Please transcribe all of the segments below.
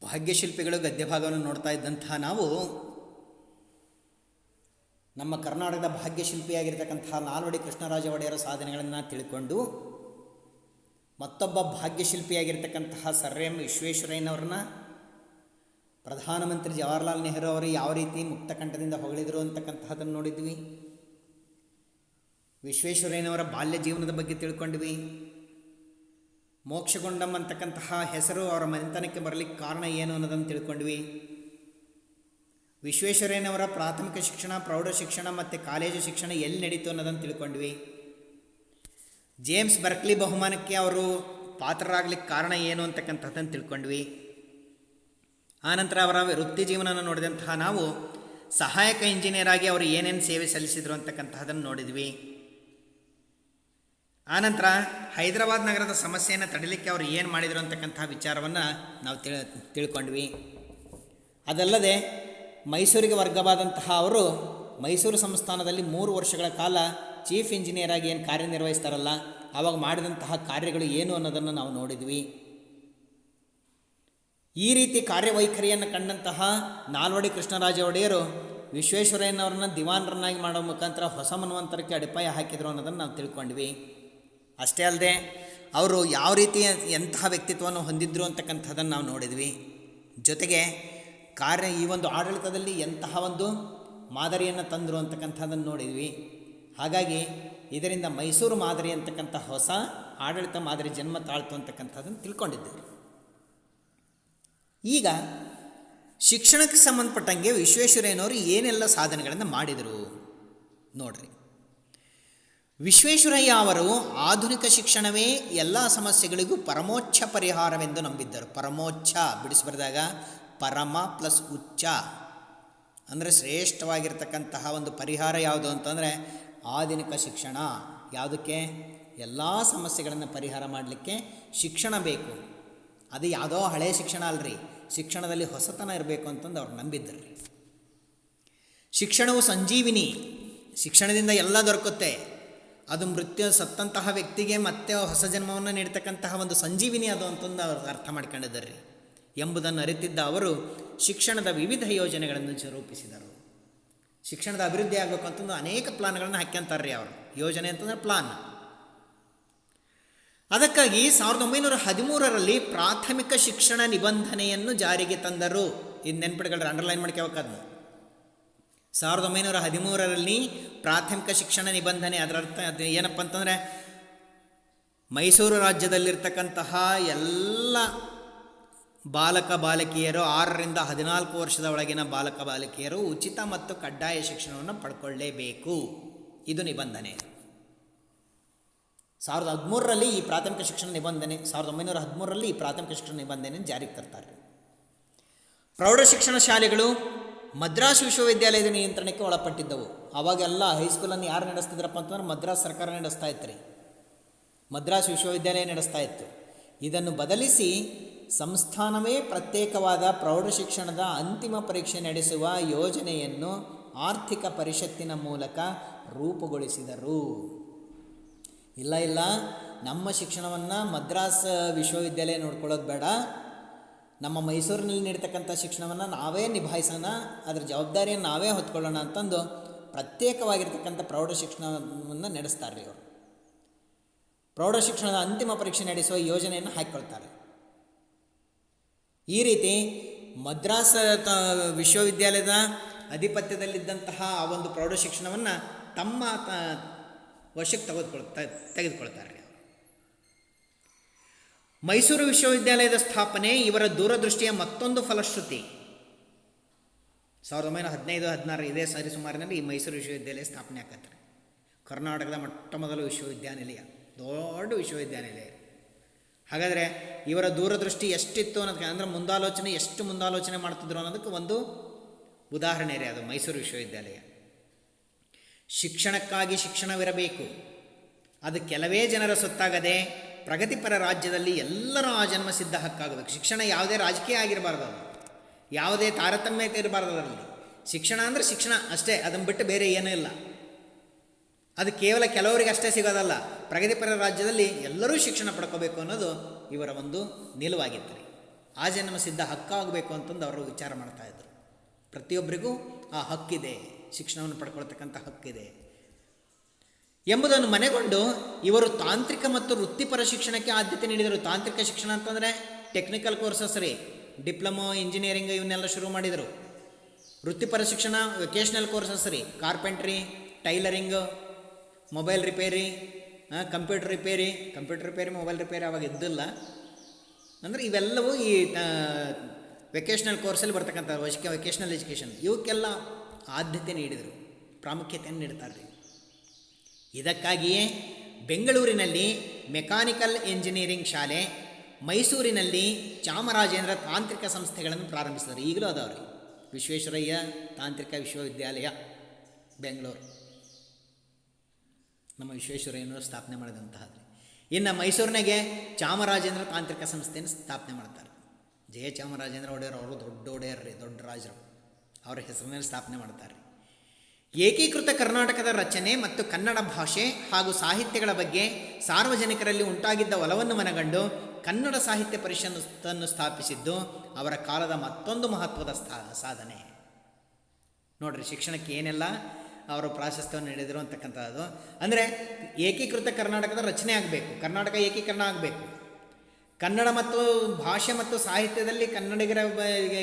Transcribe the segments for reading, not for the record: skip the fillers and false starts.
ಭಾಗ್ಯಶಿಲ್ಪಿಗಳು ಗದ್ಯ ಭಾಗವನ್ನು ನೋಡ್ತಾ ಇದ್ದಂತಹ ನಾವು ನಮ್ಮ ಕರ್ನಾಟಕದ ಭಾಗ್ಯಶಿಲ್ಪಿಯಾಗಿರ್ತಕ್ಕಂತಹ ನಾಲ್ವಡಿ ಕೃಷ್ಣರಾಜ ಒಡೆಯರ ಸಾಧನೆಗಳನ್ನು ತಿಳ್ಕೊಂಡು ಮತ್ತೊಬ್ಬ ಭಾಗ್ಯಶಿಲ್ಪಿಯಾಗಿರ್ತಕ್ಕಂತಹ ಸರ್ ಎಂ ವಿಶ್ವೇಶ್ವರಯ್ಯನವ್ರನ್ನ ಪ್ರಧಾನಮಂತ್ರಿ ಜವಾಹರ್ಲಾಲ್ ನೆಹರು ಅವರು ಯಾವ ರೀತಿ ಮುಕ್ತಕಂಠದಿಂದ ಹೊಗಳಿದರು ಅಂತಕ್ಕಂತಹದನ್ನು ನೋಡಿದ್ವಿ. ವಿಶ್ವೇಶ್ವರಯ್ಯನವರ ಬಾಲ್ಯ ಜೀವನದ ಬಗ್ಗೆ ತಿಳ್ಕೊಂಡ್ವಿ. ಮೋಕ್ಷಗುಂಡಂ ಅಂತಕ್ಕಂತಹ ಹೆಸರು ಅವರ ಮನೆತನಕ್ಕೆ ಬರಲಿಕ್ಕೆ ಕಾರಣ ಏನು ಅನ್ನೋದನ್ನು ತಿಳ್ಕೊಂಡ್ವಿ. ವಿಶ್ವೇಶ್ವರಯ್ಯನವರ ಪ್ರಾಥಮಿಕ ಶಿಕ್ಷಣ, ಪ್ರೌಢ ಶಿಕ್ಷಣ ಮತ್ತು ಕಾಲೇಜು ಶಿಕ್ಷಣ ಎಲ್ಲಿ ನಡೀತು ಅನ್ನೋದನ್ನು ತಿಳ್ಕೊಂಡ್ವಿ. ಜೇಮ್ಸ್ ಬರ್ಕ್ಲಿ ಬಹುಮಾನಕ್ಕೆ ಅವರು ಪಾತ್ರರಾಗಲಿಕ್ಕೆ ಕಾರಣ ಏನು ಅಂತಕ್ಕಂಥದ್ದನ್ನು ತಿಳ್ಕೊಂಡ್ವಿ. ಆನಂತರ ಅವರ ವೃತ್ತಿ ಜೀವನವನ್ನು ನೋಡಿದಂತಹ ನಾವು ಸಹಾಯಕ ಇಂಜಿನಿಯರ್ ಆಗಿ ಅವರು ಏನೇನು ಸೇವೆ ಸಲ್ಲಿಸಿದರು ಅಂತಕ್ಕಂತಹದನ್ನು ನೋಡಿದ್ವಿ. ಆನಂತರ ಹೈದರಾಬಾದ್ ನಗರದ ಸಮಸ್ಯೆಯನ್ನು ತಡೀಲಿಕ್ಕೆ ಅವರು ಏನು ಮಾಡಿದರು ಅಂತಕ್ಕಂತಹ ವಿಚಾರವನ್ನು ನಾವು ತಿಳ್ಕೊಂಡ್ವಿ. ಅದಲ್ಲದೆ ಮೈಸೂರಿಗೆ ವರ್ಗವಾದಂತಹ ಅವರು ಮೈಸೂರು ಸಂಸ್ಥಾನದಲ್ಲಿ 3 ವರ್ಷಗಳ ಕಾಲ ಚೀಫ್ ಇಂಜಿನಿಯರ್ ಆಗಿ ಏನು ಕಾರ್ಯನಿರ್ವಹಿಸ್ತಾರಲ್ಲ, ಆವಾಗ ಮಾಡಿದಂತಹ ಕಾರ್ಯಗಳು ಏನು ಅನ್ನೋದನ್ನು ನಾವು ನೋಡಿದ್ವಿ. ಈ ರೀತಿ ಕಾರ್ಯವೈಖರಿಯನ್ನು ಕಂಡಂತಹ ನಾಲ್ವಡಿ ಕೃಷ್ಣರಾಜ ಒಡೆಯರು ವಿಶ್ವೇಶ್ವರಯ್ಯನವ್ರನ್ನ ದಿವಾನರನ್ನಾಗಿ ಮಾಡೋ ಮುಖಾಂತರ ಹೊಸ ಮನ್ವಂತರಕ್ಕೆ ಅಡಿಪಾಯ ಹಾಕಿದರು ಅನ್ನೋದನ್ನು ನಾವು ತಿಳ್ಕೊಂಡ್ವಿ. ಅಷ್ಟೇ ಅಲ್ಲದೆ ಅವರು ಯಾವ ರೀತಿಯ ಎಂತಹ ವ್ಯಕ್ತಿತ್ವವನ್ನು ಹೊಂದಿದ್ರು ಅಂತಕ್ಕಂಥದ್ದನ್ನು ನಾವು ನೋಡಿದ್ವಿ. ಜೊತೆಗೆ ಈ ಒಂದು ಆಡಳಿತದಲ್ಲಿ ಎಂತಹ ಒಂದು ಮಾದರಿಯನ್ನು ತಂದರು ಅಂತಕ್ಕಂಥದ್ದನ್ನು ನೋಡಿದ್ವಿ. ಹಾಗಾಗಿ ಇದರಿಂದ ಮೈಸೂರು ಮಾದರಿ ಅಂತಕ್ಕಂಥ ಹೊಸ ಆಡಳಿತ ಮಾದರಿ ಜನ್ಮ ತಾಳ್ತು ಅಂತಕ್ಕಂಥದ್ದನ್ನು ತಿಳ್ಕೊಂಡಿದ್ದೇವೆ. ಈಗ ಶಿಕ್ಷಣಕ್ಕೆ ಸಂಬಂಧಪಟ್ಟಂಗೆ ವಿಶ್ವೇಶ್ವರಯ್ಯನವರು ಏನೆಲ್ಲ ಸಾಧನೆಗಳನ್ನು ಮಾಡಿದರು ನೋಡ್ರಿ. ವಿಶ್ವೇಶ್ವರಯ್ಯ ಅವರು ಆಧುನಿಕ ಶಿಕ್ಷಣವೇ ಎಲ್ಲ ಸಮಸ್ಯೆಗಳಿಗೂ ಪರಮೋಚ್ಚ ಪರಿಹಾರವೆಂದು ನಂಬಿದ್ದರು. ಪರಮೋಚ್ಚ ಬಿಡಿಸ್ಬರೆದಾಗ ಪರಮ ಪ್ಲಸ್ ಉಚ್ಚ ಅಂದರೆ ಶ್ರೇಷ್ಠವಾಗಿರ್ತಕ್ಕಂತಹ ಒಂದು ಪರಿಹಾರ ಯಾವುದು ಅಂತಂದರೆ ಆಧುನಿಕ ಶಿಕ್ಷಣ. ಯಾವುದಕ್ಕೆ? ಎಲ್ಲ ಸಮಸ್ಯೆಗಳನ್ನು ಪರಿಹಾರ ಮಾಡಲಿಕ್ಕೆ ಶಿಕ್ಷಣ ಬೇಕು. ಅದು ಯಾವುದೋ ಹಳೆಯ ಶಿಕ್ಷಣ ಅಲ್ರಿ, ಶಿಕ್ಷಣದಲ್ಲಿ ಹೊಸತನ ಇರಬೇಕು ಅಂತಂದು ಅವ್ರು ನಂಬಿದ್ದರು. ಶಿಕ್ಷಣವು ಸಂಜೀವಿನಿ, ಶಿಕ್ಷಣದಿಂದ ಎಲ್ಲ ದೊರಕುತ್ತೆ. ಅದು ಸತ್ತಂತಹ ವ್ಯಕ್ತಿಗೆ ಮತ್ತೆ ಹೊಸ ಜನ್ಮವನ್ನು ನೀಡ್ತಕ್ಕಂತಹ ಒಂದು ಸಂಜೀವಿನಿ ಅದು ಅಂತಂದು ಅವ್ರು ಅರ್ಥ ಮಾಡ್ಕೊಂಡಿದ್ದಾರೆ ಎಂಬುದನ್ನು ಅರಿತಿದ್ದ ಅವರು ಶಿಕ್ಷಣದ ವಿವಿಧ ಯೋಜನೆಗಳನ್ನು ರೂಪಿಸಿದರು. ಶಿಕ್ಷಣದ ಅಭಿವೃದ್ಧಿ ಆಗಬೇಕು ಅಂತಂದು ಅನೇಕ ಪ್ಲಾನ್ಗಳನ್ನು ಹಾಕ್ಯಂತಾರೆ ಅವರು. ಯೋಜನೆ ಅಂತಂದರೆ ಪ್ಲಾನ್. ಅದಕ್ಕಾಗಿ 1913ರಲ್ಲಿ ಪ್ರಾಥಮಿಕ ಶಿಕ್ಷಣ ನಿಬಂಧನೆಯನ್ನು ಜಾರಿಗೆ ತಂದರು. ಇದು ನೆನ್ಪಿಡ್ಕೊಳ್ರಿ, ಅಂಡರ್ಲೈನ್ ಮಾಡ್ಕೋಬೇಕಾದ್ನ. 1913ರಲ್ಲಿ ಪ್ರಾಥಮಿಕ ಶಿಕ್ಷಣ ನಿಬಂಧನೆ, ಅದರ ಅರ್ಥ ಅದು ಏನಪ್ಪ ಅಂತಂದರೆ ಮೈಸೂರು ರಾಜ್ಯದಲ್ಲಿರ್ತಕ್ಕಂತಹ ಎಲ್ಲ ಬಾಲಕ ಬಾಲಕಿಯರು 6ರಿಂದ 14 ವರ್ಷದ ಒಳಗಿನ ಬಾಲಕ ಬಾಲಕಿಯರು ಉಚಿತ ಮತ್ತು ಕಡ್ಡಾಯ ಶಿಕ್ಷಣವನ್ನು ಪಡ್ಕೊಳ್ಳೇಬೇಕು. ಇದು ನಿಬಂಧನೆ. 1913ರಲ್ಲಿ ಈ ಪ್ರಾಥಮಿಕ ಶಿಕ್ಷಣ ನಿಬಂಧನೆ 1913ರಲ್ಲಿ ಈ ಪ್ರಾಥಮಿಕ ಶಿಕ್ಷಣ ನಿಬಂಧನೆ ಜಾರಿಗೆ ತರ್ತಾರೆ. ಪ್ರೌಢ ಶಿಕ್ಷಣ ಶಾಲೆಗಳು ಮದ್ರಾಸ್ ವಿಶ್ವವಿದ್ಯಾಲಯದ ನಿಯಂತ್ರಣಕ್ಕೆ ಒಳಪಟ್ಟಿದ್ದವು. ಆವಾಗೆಲ್ಲ ಹೈಸ್ಕೂಲನ್ನು ಯಾರು ನಡೆಸ್ತಿದ್ರಪ್ಪ ಅಂತಂದ್ರೆ ಮದ್ರಾಸ್ ಸರ್ಕಾರ ನಡೆಸ್ತಾ ಇತ್ತು ರೀ. ಮದ್ರಾಸ್ ವಿಶ್ವವಿದ್ಯಾಲಯ ನಡೆಸ್ತಾ ಇತ್ತು. ಇದನ್ನು ಬದಲಿಸಿ ಸಂಸ್ಥಾನವೇ ಪ್ರತ್ಯೇಕವಾದ ಪ್ರೌಢ ಶಿಕ್ಷಣದ ಅಂತಿಮ ಪರೀಕ್ಷೆ ನಡೆಸುವ ಯೋಜನೆಯನ್ನು ಆರ್ಥಿಕ ಪರಿಷತ್ತಿನ ಮೂಲಕ ರೂಪುಗೊಳಿಸಿದರು. ಇಲ್ಲ ನಮ್ಮ ಶಿಕ್ಷಣವನ್ನು ಮದ್ರಾಸ್ ವಿಶ್ವವಿದ್ಯಾಲಯ ನೋಡ್ಕೊಳ್ಳೋದು ಬೇಡ, ನಮ್ಮ ಮೈಸೂರಿನಲ್ಲಿ ನೀಡ್ತಕ್ಕಂಥ ಶಿಕ್ಷಣವನ್ನು ನಾವೇ ನಿಭಾಯಿಸೋಣ, ಅದರ ಜವಾಬ್ದಾರಿಯನ್ನು ನಾವೇ ಹೊತ್ಕೊಳ್ಳೋಣ ಅಂತಂದು ಪ್ರತ್ಯೇಕವಾಗಿರ್ತಕ್ಕಂಥ ಪ್ರೌಢ ಶಿಕ್ಷಣವನ್ನು ನಡೆಸ್ತಾರೆ ರೀ ಅವರು. ಪ್ರೌಢ ಶಿಕ್ಷಣದ ಅಂತಿಮ ಪರೀಕ್ಷೆ ನಡೆಸುವ ಯೋಜನೆಯನ್ನು ಹಾಕಿಕೊಳ್ತಾರೆ. ಈ ರೀತಿ ಮದ್ರಾಸ್ ವಿಶ್ವವಿದ್ಯಾಲಯದ ಅಧಿಪತ್ಯದಲ್ಲಿದ್ದಂತಹ ಆ ಒಂದು ಪ್ರೌಢ ಶಿಕ್ಷಣವನ್ನು ತಮ್ಮ ವಶಕ್ಕೆ ತೆಗೆದುಕೊಳ್ತಾರೆ. ಮೈಸೂರು ವಿಶ್ವವಿದ್ಯಾಲಯದ ಸ್ಥಾಪನೆ ಇವರ ದೂರದೃಷ್ಟಿಯ ಮತ್ತೊಂದು ಫಲಶ್ರುತಿ. 1915-16 ಇದೇ ಸರಿಸುಮಾರಿನಲ್ಲಿ ಈ ಮೈಸೂರು ವಿಶ್ವವಿದ್ಯಾಲಯ ಸ್ಥಾಪನೆ ಆಗತ್ತೆ. ಕರ್ನಾಟಕದ ಮೊಟ್ಟ ಮೊದಲ ವಿಶ್ವವಿದ್ಯಾನಿಲಯ, ದೊಡ್ಡ ವಿಶ್ವವಿದ್ಯಾನಿಲಯ. ಹಾಗಾದರೆ ಇವರ ದೂರದೃಷ್ಟಿ ಎಷ್ಟಿತ್ತು ಅನ್ನೋದಕ್ಕೆ, ಅಂದರೆ ಮುಂದಾಲೋಚನೆ ಎಷ್ಟು ಮುಂದಾಲೋಚನೆ ಮಾಡ್ತಿದ್ರು ಅನ್ನೋದಕ್ಕೆ ಒಂದು ಉದಾಹರಣೆ ರೀ ಅದು ಮೈಸೂರು ವಿಶ್ವವಿದ್ಯಾಲಯ. ಶಿಕ್ಷಣಕ್ಕಾಗಿ ಶಿಕ್ಷಣವಿರಬೇಕು, ಅದು ಕೆಲವೇ ಜನರ ಸೊತ್ತಾಗದೆ ಪ್ರಗತಿಪರ ರಾಜ್ಯದಲ್ಲಿ ಎಲ್ಲರ ಆಜನ್ಮ ಸಿದ್ಧ ಹಕ್ಕಾಗಬೇಕು. ಶಿಕ್ಷಣ ಯಾವುದೇ ರಾಜಕೀಯ ಆಗಿರಬಾರ್ದು, ಅದು ಯಾವುದೇ ತಾರತಮ್ಯತೆ ಇರಬಾರ್ದು. ಅದರಲ್ಲಿ ಶಿಕ್ಷಣ ಅಂದರೆ ಶಿಕ್ಷಣ ಅಷ್ಟೇ, ಅದನ್ನು ಬಿಟ್ಟು ಬೇರೆ ಏನೂ ಇಲ್ಲ. ಅದು ಕೇವಲ ಕೆಲವರಿಗೆ ಅಷ್ಟೇ ಸಿಗೋದಲ್ಲ, ಪ್ರಗತಿಪರ ರಾಜ್ಯದಲ್ಲಿ ಎಲ್ಲರೂ ಶಿಕ್ಷಣ ಪಡ್ಕೋಬೇಕು ಅನ್ನೋದು ಇವರ ಒಂದು ನಿಲುವಾಗಿತ್ತು. ಆಜನ್ಮ ಸಿದ್ಧ ಹಕ್ಕಾಗಬೇಕು ಅಂತಂದು ಅವರು ವಿಚಾರ ಮಾಡ್ತಾಯಿದ್ರು. ಪ್ರತಿಯೊಬ್ಬರಿಗೂ ಆ ಹಕ್ಕಿದೆ, ಶಿಕ್ಷಣವನ್ನು ಪಡ್ಕೊಳ್ತಕ್ಕಂಥ ಹಕ್ಕಿದೆ ಎಂಬುದನ್ನು ಮನೆಗೊಂಡು ಇವರು ತಾಂತ್ರಿಕ ಮತ್ತು ವೃತ್ತಿಪರ ಶಿಕ್ಷಣಕ್ಕೆ ಆದ್ಯತೆ ನೀಡಿದರು. ತಾಂತ್ರಿಕ ಶಿಕ್ಷಣ ಅಂತಂದರೆ ಟೆಕ್ನಿಕಲ್ ಕೋರ್ಸಸ್ ರೀ, ಡಿಪ್ಲೊಮೊ, ಇಂಜಿನಿಯರಿಂಗ್ ಇವನ್ನೆಲ್ಲ ಶುರು ಮಾಡಿದರು. ವೃತ್ತಿಪರ ಶಿಕ್ಷಣ ವೊಕೇಶ್ನಲ್ ಕೋರ್ಸಸ್ ರೀ, carpentry, tailoring, mobile repair, computer repair mobile repair ಅವಾಗ ಇದ್ದಿಲ್ಲ. ಅಂದರೆ ಇವೆಲ್ಲವೂ ಈ ವೆಕೇಶ್ನಲ್ ಕೋರ್ಸಲ್ಲಿ ಬರ್ತಕ್ಕಂಥ ವೆಕೇಶ್ನಲ್ ಎಜುಕೇಷನ್, ಇವಕ್ಕೆಲ್ಲ ಆದ್ಯತೆ ನೀಡಿದರು, ಪ್ರಾಮುಖ್ಯತೆಯನ್ನು ನೀಡ್ತಾರೆ ರೀ. ಇದಕ್ಕಾಗಿಯೇ ಬೆಂಗಳೂರಿನಲ್ಲಿ ಮೆಕ್ಯಾನಿಕಲ್ ಎಂಜಿನಿಯರಿಂಗ್ ಶಾಲೆ, ಮೈಸೂರಿನಲ್ಲಿ ಚಾಮರಾಜೇಂದ್ರ ತಾಂತ್ರಿಕ ಸಂಸ್ಥೆಗಳನ್ನು ಪ್ರಾರಂಭಿಸಿದರು. ಈಗಲೂ ಅದಾವ್ರಿ. ವಿಶ್ವೇಶ್ವರಯ್ಯ ತಾಂತ್ರಿಕ ವಿಶ್ವವಿದ್ಯಾಲಯ ಬೆಂಗಳೂರು, ನಮ್ಮ ವಿಶ್ವೇಶ್ವರಯ್ಯನವರು ಸ್ಥಾಪನೆ ಮಾಡಿದಂತಹದ್ದು. ಇನ್ನು ಮೈಸೂರಿನಾಗೆ ಚಾಮರಾಜೇಂದ್ರ ತಾಂತ್ರಿಕ ಸಂಸ್ಥೆಯನ್ನು ಸ್ಥಾಪನೆ ಮಾಡ್ತಾರೆ. ಜಯ ಚಾಮರಾಜೇಂದ್ರ ಒಡೆಯರ್ ಅವರು ದೊಡ್ಡ ಒಡೆಯರ್ ರೀ, ದೊಡ್ಡ ರಾಜರು, ಅವರ ಹೆಸರಿನಲ್ಲಿ ಸ್ಥಾಪನೆ ಮಾಡ್ತಾರೆ. ಏಕೀಕೃತ ಕರ್ನಾಟಕದ ರಚನೆ ಮತ್ತು ಕನ್ನಡ ಭಾಷೆ ಹಾಗೂ ಸಾಹಿತ್ಯಗಳ ಬಗ್ಗೆ ಸಾರ್ವಜನಿಕರಲ್ಲಿ ಉಂಟಾಗಿದ್ದ ಒಲವನ್ನು ಮನಗಂಡು ಕನ್ನಡ ಸಾಹಿತ್ಯ ಪರಿಷತ್ತನ್ನು ಸ್ಥಾಪಿಸಿದ್ದು ಅವರ ಕಾಲದ ಮತ್ತೊಂದು ಮಹತ್ವದ ಸಾಧನೆ. ನೋಡ್ರಿ, ಶಿಕ್ಷಣಕ್ಕೆ ಏನೆಲ್ಲ ಅವರು ಪ್ರಾಶಸ್ತ್ಯವನ್ನು ನೀಡಿದರು ಅಂತಕ್ಕಂಥದ್ದು. ಅಂದರೆ ಏಕೀಕೃತ ಕರ್ನಾಟಕದ ರಚನೆ ಆಗಬೇಕು, ಕರ್ನಾಟಕ ಏಕೀಕರಣ ಆಗಬೇಕು, ಕನ್ನಡ ಮತ್ತು ಭಾಷೆ ಮತ್ತು ಸಾಹಿತ್ಯದಲ್ಲಿ ಕನ್ನಡಿಗರ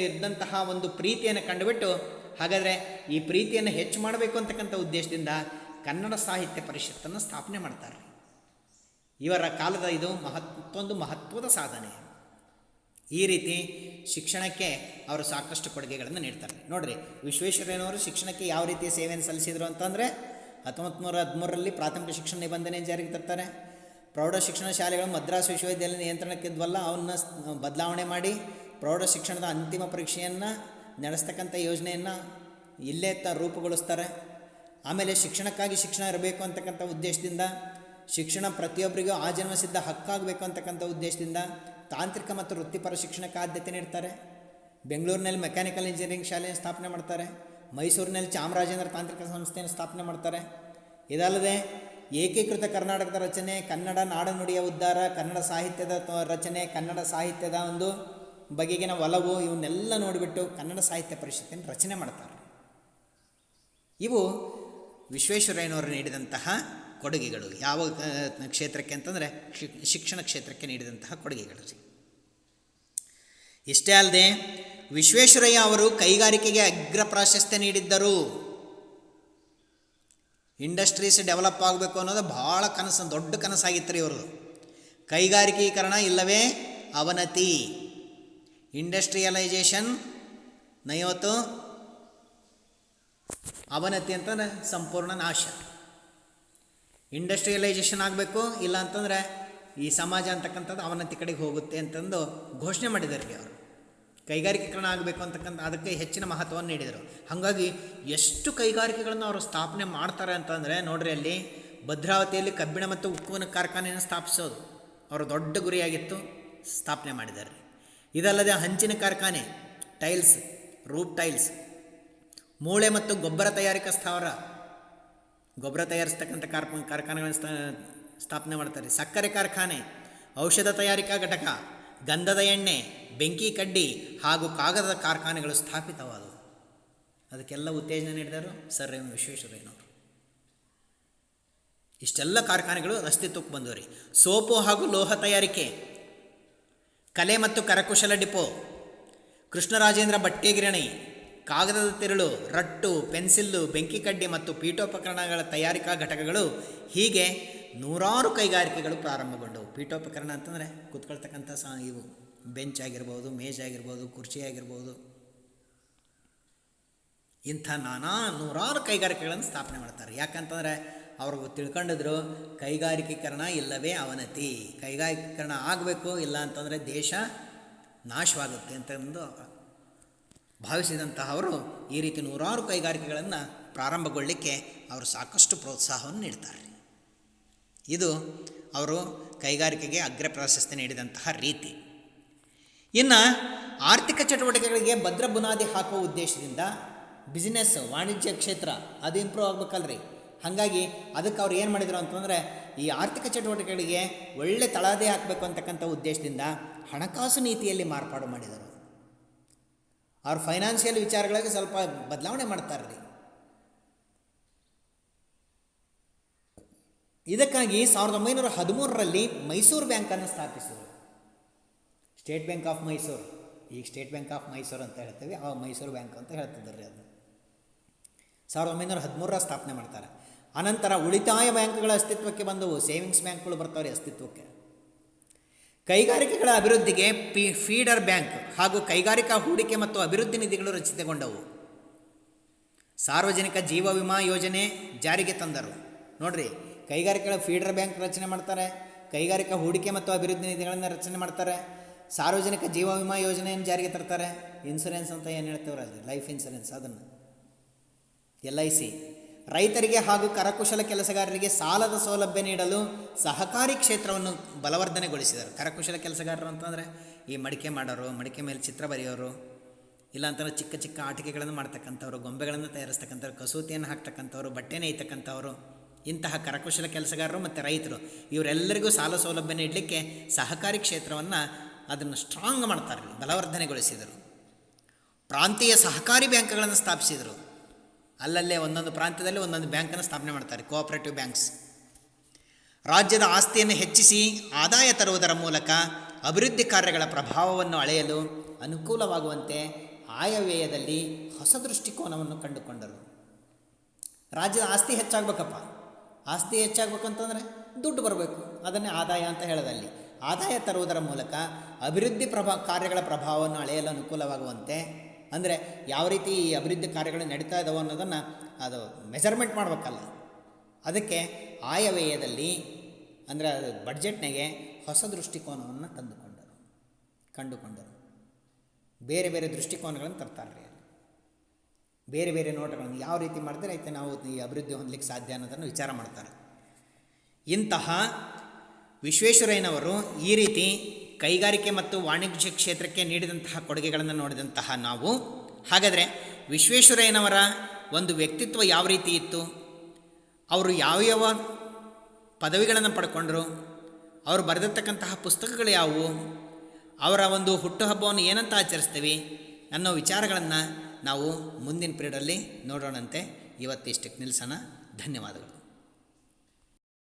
ಇದ್ದಂತಹ ಒಂದು ಪ್ರೀತಿಯನ್ನು ಕಂಡುಬಿಟ್ಟು, ಹಾಗಾದರೆ ಈ ಪ್ರೀತಿಯನ್ನು ಹೆಚ್ಚು ಮಾಡಬೇಕು ಅಂತಕ್ಕಂಥ ಉದ್ದೇಶದಿಂದ ಕನ್ನಡ ಸಾಹಿತ್ಯ ಪರಿಷತ್ತನ್ನು ಸ್ಥಾಪನೆ ಮಾಡ್ತಾರೆ. ಇವರ ಕಾಲದ ಇದು ಮತ್ತೊಂದು ಮಹತ್ವದ ಸಾಧನೆ. ಈ ರೀತಿ ಶಿಕ್ಷಣಕ್ಕೆ ಅವರು ಸಾಕಷ್ಟು ಕೊಡುಗೆಗಳನ್ನು ನೀಡ್ತಾರೆ. ನೋಡಿರಿ, ವಿಶ್ವೇಶ್ವರಯ್ಯನವರು ಶಿಕ್ಷಣಕ್ಕೆ ಯಾವ ರೀತಿಯ ಸೇವೆಯನ್ನು ಸಲ್ಲಿಸಿದರು ಅಂತಂದರೆ 1913ರಲ್ಲಿ ಪ್ರಾಥಮಿಕ ಶಿಕ್ಷಣ ನಿಬಂಧನೆ ಜಾರಿಗೆ ತರ್ತಾರೆ. ಪ್ರೌಢ ಶಿಕ್ಷಣ ಶಾಲೆಗಳು ಮದ್ರಾಸ್ ವಿಶ್ವವಿದ್ಯಾಲಯ ನಿಯಂತ್ರಣಕ್ಕಿದ್ವಲ್ಲ, ಅವನ್ನ ಬದಲಾವಣೆ ಮಾಡಿ ಪ್ರೌಢ ಶಿಕ್ಷಣದ ಅಂತಿಮ ಪರೀಕ್ಷೆಯನ್ನು ನಡೆಸ್ತಕ್ಕಂಥ ಯೋಜನೆಯನ್ನು ಇಲ್ಲೇ ರೂಪುಗೊಳಿಸ್ತಾರೆ. ಆಮೇಲೆ ಶಿಕ್ಷಣಕ್ಕಾಗಿ ಶಿಕ್ಷಣ ಇರಬೇಕು ಅಂತಕ್ಕಂಥ ಉದ್ದೇಶದಿಂದ, ಶಿಕ್ಷಣ ಪ್ರತಿಯೊಬ್ಬರಿಗೂ ಆಜನ್ಮಸಿದ್ಧ ಹಕ್ಕಾಗಬೇಕು ಅಂತಕ್ಕಂಥ ಉದ್ದೇಶದಿಂದ ತಾಂತ್ರಿಕ ಮತ್ತು ವೃತ್ತಿಪರ ಶಿಕ್ಷಣಕ್ಕೆ ಆದ್ಯತೆ ನೀಡ್ತಾರೆ. ಬೆಂಗಳೂರಿನಲ್ಲಿ ಮೆಕ್ಯಾನಿಕಲ್ ಇಂಜಿನಿಯರಿಂಗ್ ಶಾಲೆಯನ್ನು ಸ್ಥಾಪನೆ ಮಾಡ್ತಾರೆ. ಮೈಸೂರಿನಲ್ಲಿ ಚಾಮರಾಜೇಂದ್ರ ತಾಂತ್ರಿಕ ಸಂಸ್ಥೆಯನ್ನು ಸ್ಥಾಪನೆ ಮಾಡ್ತಾರೆ. ಇದಲ್ಲದೆ ಏಕೀಕೃತ ಕರ್ನಾಟಕದ ರಚನೆ, ಕನ್ನಡ ನಾಡನುಡಿಯ ಉದ್ಧಾರ, ಕನ್ನಡ ಸಾಹಿತ್ಯದ ರಚನೆ, ಕನ್ನಡ ಸಾಹಿತ್ಯದ ಒಂದು ಬಗೆಗಿನ ಒಲವು, ಇವನ್ನೆಲ್ಲ ನೋಡಿಬಿಟ್ಟು ಕನ್ನಡ ಸಾಹಿತ್ಯ ಪರಿಷತ್ತಿನ ರಚನೆ ಮಾಡ್ತಾರೆ. ಇವು ವಿಶ್ವೇಶ್ವರಯ್ಯನವರು ನೀಡಿದಂತಹ ಕೊಡುಗೆಗಳು. ಯಾವ ಕ್ಷೇತ್ರಕ್ಕೆ ಅಂತಂದರೆ ಶಿಕ್ಷಣ ಕ್ಷೇತ್ರಕ್ಕೆ ನೀಡಿದಂತಹ ಕೊಡುಗೆಗಳು. ಇಷ್ಟೇ ಅಲ್ಲದೆ ವಿಶ್ವೇಶ್ವರಯ್ಯ ಅವರು ಕೈಗಾರಿಕೆಗೆ ಅಗ್ರ ಪ್ರಾಶಸ್ತ್ಯ ನೀಡಿದ್ದರು. ಇಂಡಸ್ಟ್ರೀಸ್ ಡೆವಲಪ್ ಆಗಬೇಕು ಅನ್ನೋದು ಭಾಳ ಕನಸು, ದೊಡ್ಡ ಕನಸಾಗಿತ್ತು ರೀ ಇವ್ರದ್ದು. ಕೈಗಾರಿಕೀಕರಣ ಇಲ್ಲವೇ ಅವನತಿ, ಇಂಡಸ್ಟ್ರಿಯಲೈಜೇಷನ್ ನೈವತ್ತು, ಅವನತಿ ಅಂತಂದರೆ ಸಂಪೂರ್ಣ ನಾಶ. ಇಂಡಸ್ಟ್ರಿಯಲೈಜೇಷನ್ ಆಗಬೇಕು, ಇಲ್ಲ ಅಂತಂದರೆ ಈ ಸಮಾಜ ಅಂತಕ್ಕಂಥದ್ದು ಅವನತಿ ಕಡೆಗೆ ಹೋಗುತ್ತೆ ಅಂತಂದು ಘೋಷಣೆ ಮಾಡಿದ್ದಾರೆ ಅವರು. ಕೈಗಾರಿಕೀಕರಣ ಆಗಬೇಕು ಅಂತಕ್ಕಂಥ ಅದಕ್ಕೆ ಹೆಚ್ಚಿನ ಮಹತ್ವವನ್ನು ನೀಡಿದರು. ಹಾಗಾಗಿ ಎಷ್ಟು ಕೈಗಾರಿಕೆಗಳನ್ನು ಅವರು ಸ್ಥಾಪನೆ ಮಾಡ್ತಾರೆ ಅಂತಂದರೆ ನೋಡ್ರಿ, ಅಲ್ಲಿ ಭದ್ರಾವತಿಯಲ್ಲಿ ಕಬ್ಬಿಣ ಮತ್ತು ಉಕ್ಕಿನ ಕಾರ್ಖಾನೆಯನ್ನು ಸ್ಥಾಪಿಸೋದು ಅವರ ದೊಡ್ಡ ಗುರಿಯಾಗಿತ್ತು, ಸ್ಥಾಪನೆ ಮಾಡಿದ್ದಾರೆ. ಇದಲ್ಲದೆ ಹಂಚಿನ ಕಾರ್ಖಾನೆ, ಟೈಲ್ಸ್, ರೂಪ್ ಟೈಲ್ಸ್, ಮೂಳೆ ಮತ್ತು ಗೊಬ್ಬರ ತಯಾರಿಕಾ ಸ್ಥಾವರ, ಗೊಬ್ಬರ ತಯಾರಿಸ್ತಕ್ಕಂಥ ಕಾರ್ಖಾನೆಗಳನ್ನು ಸ್ಥಾಪನೆ ಮಾಡ್ತಾರೆ. ಸಕ್ಕರೆ ಕಾರ್ಖಾನೆ, ಔಷಧ ತಯಾರಿಕಾ ಘಟಕ, ಗಂಧದ ಎಣ್ಣೆ, ಬೆಂಕಿ ಕಡ್ಡಿ ಹಾಗೂ ಕಾಗದದ ಕಾರ್ಖಾನೆಗಳು ಸ್ಥಾಪಿತವಾದವು. ಅದಕ್ಕೆಲ್ಲ ಉತ್ತೇಜನ ನೀಡಿದರು ಸರ್ ಎಂ ವಿಶ್ವೇಶ್ವರಯ್ಯನವರು. ಇಷ್ಟೆಲ್ಲ ಕಾರ್ಖಾನೆಗಳು ಅಸ್ತಿತ್ವಕ್ಕೆ ಬಂದವು ರೀ. ಸೋಪು ಹಾಗೂ ಲೋಹ ತಯಾರಿಕೆ, ಕಲೆ ಮತ್ತು ಕರಕುಶಲ ಡಿಪೋ, ಕೃಷ್ಣರಾಜೇಂದ್ರ ಬಟ್ಟೆ ಗಿರಣಿ, ಕಾಗದದ ತಿರುಳು, ರಟ್ಟು, ಪೆನ್ಸಿಲ್ಲು, ಬೆಂಕಿ ಕಡ್ಡಿ ಮತ್ತು ಪೀಠೋಪಕರಣಗಳ ತಯಾರಿಕಾ ಘಟಕಗಳು, ಹೀಗೆ ನೂರಾರು ಕೈಗಾರಿಕೆಗಳು ಪ್ರಾರಂಭಗೊಂಡವು. ಪೀಠೋಪಕರಣ ಅಂತಂದರೆ ಕೂತ್ಕೊಳ್ತಕ್ಕಂಥ ಇವು ಬೆಂಚ್ ಆಗಿರ್ಬೋದು, ಮೇಜ್ ಆಗಿರ್ಬೋದು, ಕುರ್ಚಿ ಆಗಿರ್ಬೋದು, ಇಂಥ ನೂರಾರು ಕೈಗಾರಿಕೆಗಳನ್ನು ಸ್ಥಾಪನೆ ಮಾಡ್ತಾರೆ. ಯಾಕಂತಂದರೆ ಅವರು ತಿಳ್ಕೊಂಡಿದ್ರು ಕೈಗಾರಿಕೀಕರಣ ಇಲ್ಲವೇ ಅವನತಿ, ಕೈಗಾರಿಕೀಕರಣ ಆಗಬೇಕು, ಇಲ್ಲ ಅಂತಂದರೆ ದೇಶ ನಾಶವಾಗುತ್ತೆ ಅಂತಂದು ಭಾವಿಸಿದಂತಹ ಅವರು ಈ ರೀತಿ ನೂರಾರು ಕೈಗಾರಿಕೆಗಳನ್ನು ಪ್ರಾರಂಭಗೊಳ್ಳಲಿಕ್ಕೆ ಅವರು ಸಾಕಷ್ಟು ಪ್ರೋತ್ಸಾಹವನ್ನು ನೀಡ್ತಾರೆ. ಇದು ಅವರು ಕೈಗಾರಿಕೆಗೆ ಅಗ್ರ ಪ್ರಾಶಸ್ತ್ಯ ನೀಡಿದಂತಹ ರೀತಿ. ಇನ್ನು ಆರ್ಥಿಕ ಚಟುವಟಿಕೆಗಳಿಗೆ ಭದ್ರ ಬುನಾದಿ ಹಾಕುವ ಉದ್ದೇಶದಿಂದ ಬಿಸ್ನೆಸ್, ವಾಣಿಜ್ಯ ಕ್ಷೇತ್ರ ಅದು ಇಂಪ್ರೂವ್ ಆಗ್ಬೇಕಲ್ರಿ. ಹಾಗಾಗಿ ಅದಕ್ಕೆ ಅವ್ರು ಏನು ಮಾಡಿದರು ಅಂತಂದರೆ ಈ ಆರ್ಥಿಕ ಚಟುವಟಿಕೆಗಳಿಗೆ ಒಳ್ಳೆ ತಳಹದಿ ಹಾಕಬೇಕು ಅಂತಕ್ಕಂಥ ಉದ್ದೇಶದಿಂದ ಹಣಕಾಸು ನೀತಿಯಲ್ಲಿ ಮಾರ್ಪಾಡು ಮಾಡಿದರು. ಅವ್ರ ಫೈನಾನ್ಷಿಯಲ್ ವಿಚಾರಗಳಿಗೆ ಸ್ವಲ್ಪ ಬದಲಾವಣೆ ಮಾಡ್ತಾರೆ ರೀ. ಇದಕ್ಕಾಗಿ 1913ರಲ್ಲಿ ಮೈಸೂರು ಬ್ಯಾಂಕನ್ನು ಸ್ಥಾಪಿಸಿದರು. ಸ್ಟೇಟ್ ಬ್ಯಾಂಕ್ ಆಫ್ ಮೈಸೂರು, ಈಗ ಸ್ಟೇಟ್ ಬ್ಯಾಂಕ್ ಆಫ್ ಮೈಸೂರು ಅಂತ ಹೇಳ್ತೀವಿ, ಆ ಮೈಸೂರು ಬ್ಯಾಂಕ್ ಅಂತ ಹೇಳ್ತಿದ್ದಾರೆ. ಅದು 1913 ಸ್ಥಾಪನೆ ಮಾಡ್ತಾರೆ. ಅನಂತರ ಉಳಿತಾಯ ಬ್ಯಾಂಕ್ಗಳ ಅಸ್ತಿತ್ವಕ್ಕೆ ಬಂದವು, ಸೇವಿಂಗ್ಸ್ ಬ್ಯಾಂಕ್ಗಳು ಬರ್ತಾವ್ರಿ ಅಸ್ತಿತ್ವಕ್ಕೆ. ಕೈಗಾರಿಕೆಗಳ ಅಭಿವೃದ್ಧಿಗೆ ಫೀಡರ್ ಬ್ಯಾಂಕ್ ಹಾಗೂ ಕೈಗಾರಿಕಾ ಹೂಡಿಕೆ ಮತ್ತು ಅಭಿವೃದ್ಧಿ ನಿಧಿಗಳು ರಚಿತಗೊಂಡವು. ಸಾರ್ವಜನಿಕ ಜೀವ ವಿಮಾ ಯೋಜನೆ ಜಾರಿಗೆ ತಂದರು. ನೋಡ್ರಿ, ಕೈಗಾರಿಕೆಗಳ ಫೀಡರ್ ಬ್ಯಾಂಕ್ ರಚನೆ ಮಾಡ್ತಾರೆ, ಕೈಗಾರಿಕಾ ಹೂಡಿಕೆ ಮತ್ತು ಅಭಿವೃದ್ಧಿ ನಿಧಿಗಳನ್ನು ರಚನೆ ಮಾಡ್ತಾರೆ, ಸಾರ್ವಜನಿಕ ಜೀವ ವಿಮಾ ಯೋಜನೆಯನ್ನು ಜಾರಿಗೆ ತರ್ತಾರೆ. ಇನ್ಸೂರೆನ್ಸ್ ಅಂತ ಏನು ಹೇಳ್ತೇವ್ರಲ್ಲಿ, ಲೈಫ್ ಇನ್ಸೂರೆನ್ಸ್, ಅದನ್ನು LIC. ರೈತರಿಗೆ ಹಾಗೂ ಕರಕುಶಲ ಕೆಲಸಗಾರರಿಗೆ ಸಾಲದ ಸೌಲಭ್ಯ ನೀಡಲು ಸಹಕಾರಿ ಕ್ಷೇತ್ರವನ್ನು ಬಲವರ್ಧನೆಗೊಳಿಸಿದರು. ಕರಕುಶಲ ಕೆಲಸಗಾರರು ಅಂತಂದರೆ ಈ ಮಡಿಕೆ ಮಾಡೋರು, ಮಡಿಕೆ ಮೇಲೆ ಚಿತ್ರ ಬರೆಯೋರು, ಇಲ್ಲಾಂತಂದ್ರೆ ಚಿಕ್ಕ ಚಿಕ್ಕ ಆಟಿಕೆಗಳನ್ನು ಮಾಡ್ತಕ್ಕಂಥವ್ರು, ಗೊಂಬೆಗಳನ್ನು ತಯಾರಿಸ್ತಕ್ಕಂಥವ್ರು, ಕಸೂತಿಯನ್ನು ಹಾಕ್ತಕ್ಕಂಥವ್ರು, ಬಟ್ಟೆ ನೇಯ್ತಕ್ಕಂಥವ್ರು, ಇಂತಹ ಕರಕುಶಲ ಕೆಲಸಗಾರರು ಮತ್ತು ರೈತರು ಇವರೆಲ್ಲರಿಗೂ ಸಾಲ ಸೌಲಭ್ಯ ನೀಡಲಿಕ್ಕೆ ಸಹಕಾರಿ ಕ್ಷೇತ್ರವನ್ನು ಅದನ್ನು ಸ್ಟ್ರಾಂಗ್ ಮಾಡ್ತಾರೆ, ಬಲವರ್ಧನೆಗೊಳಿಸಿದರು. ಪ್ರಾಂತೀಯ ಸಹಕಾರಿ ಬ್ಯಾಂಕ್ಗಳನ್ನು ಸ್ಥಾಪಿಸಿದರು. ಅಲ್ಲಲ್ಲೇ ಒಂದೊಂದು ಪ್ರಾಂತ್ಯದಲ್ಲಿ ಒಂದೊಂದು ಬ್ಯಾಂಕನ್ನು ಸ್ಥಾಪನೆ ಮಾಡ್ತಾರೆ, ಕೋಆಪರೇಟಿವ್ ಬ್ಯಾಂಕ್ಸ್. ರಾಜ್ಯದ ಆಸ್ತಿಯನ್ನು ಹೆಚ್ಚಿಸಿ ಆದಾಯ ತರುವುದರ ಮೂಲಕ ಅಭಿವೃದ್ಧಿ ಕಾರ್ಯಗಳ ಪ್ರಭಾವವನ್ನು ಅಳೆಯಲು ಅನುಕೂಲವಾಗುವಂತೆ ಆಯವ್ಯಯದಲ್ಲಿ ಹೊಸ ದೃಷ್ಟಿಕೋನವನ್ನು ಕಂಡುಕೊಂಡರು. ರಾಜ್ಯದ ಆಸ್ತಿ ಹೆಚ್ಚಾಗಬೇಕಪ್ಪ, ಆಸ್ತಿ ಹೆಚ್ಚಾಗಬೇಕಂತಂದರೆ ದುಡ್ಡು ಬರಬೇಕು, ಅದನ್ನೇ ಆದಾಯ ಅಂತ ಹೇಳೋದಲ್ಲಿ. ಆದಾಯ ತರುವುದರ ಮೂಲಕ ಅಭಿವೃದ್ಧಿ ಕಾರ್ಯಗಳ ಪ್ರಭಾವವನ್ನು ಅಳೆಯಲು ಅನುಕೂಲವಾಗುವಂತೆ, ಅಂದರೆ ಯಾವ ರೀತಿ ಈ ಅಭಿವೃದ್ಧಿ ಕಾರ್ಯಗಳು ನಡೀತಾ ಇದ್ದಾವೆ ಅನ್ನೋದನ್ನು ಅದು ಮೆಜರ್ಮೆಂಟ್ ಮಾಡಬೇಕಲ್ಲ, ಅದಕ್ಕೆ ಆಯವ್ಯಯದಲ್ಲಿ ಅಂದರೆ ಅದು ಬಡ್ಜೆಟ್ನಾಗೆ ಹೊಸ ದೃಷ್ಟಿಕೋನವನ್ನು ಕಂಡುಕೊಂಡರು. ಬೇರೆ ಬೇರೆ ದೃಷ್ಟಿಕೋನಗಳನ್ನು ತರ್ತಾರೆ ರೀ. ಬೇರೆ ಬೇರೆ ನೋಟಗಳನ್ನು ಯಾವ ರೀತಿ ಮಾಡಿದ್ರೆ ಐತೆ ನಾವು ಈ ಅಭಿವೃದ್ಧಿ ಹೊಂದಲಿಕ್ಕೆ ಸಾಧ್ಯ ಅನ್ನೋದನ್ನು ವಿಚಾರ ಮಾಡ್ತಾರೆ. ಇಂತಹ ವಿಶ್ವೇಶ್ವರಯ್ಯನವರು ಈ ರೀತಿ ಕೈಗಾರಿಕೆ ಮತ್ತು ವಾಣಿಜ್ಯ ಕ್ಷೇತ್ರಕ್ಕೆ ನೀಡಿದಂತಹ ಕೊಡುಗೆಗಳನ್ನು ನೋಡಿದಂತಹ ನಾವು, ಹಾಗಾದರೆ ವಿಶ್ವೇಶ್ವರಯ್ಯನವರ ಒಂದು ವ್ಯಕ್ತಿತ್ವ ಯಾವ ರೀತಿ ಇತ್ತು, ಅವರು ಯಾವ್ಯಾವ ಪದವಿಗಳನ್ನು ಪಡ್ಕೊಂಡ್ರು, ಅವರು ಬರೆದಿರ್ತಕ್ಕಂತಹ ಪುಸ್ತಕಗಳು ಯಾವುವು, ಅವರ ಒಂದು ಹುಟ್ಟುಹಬ್ಬವನ್ನು ಏನಂತ ಆಚರಿಸ್ತೀವಿ ಅನ್ನೋ ವಿಚಾರಗಳನ್ನು ನಾವು ಮುಂದಿನ ಪೀರಿಯಡಲ್ಲಿ ನೋಡೋಣಂತೆ. ಇವತ್ತಿಷ್ಟಕ್ಕೆ ನಿಲ್ಲಿಸೋಣ. ಧನ್ಯವಾದಗಳು.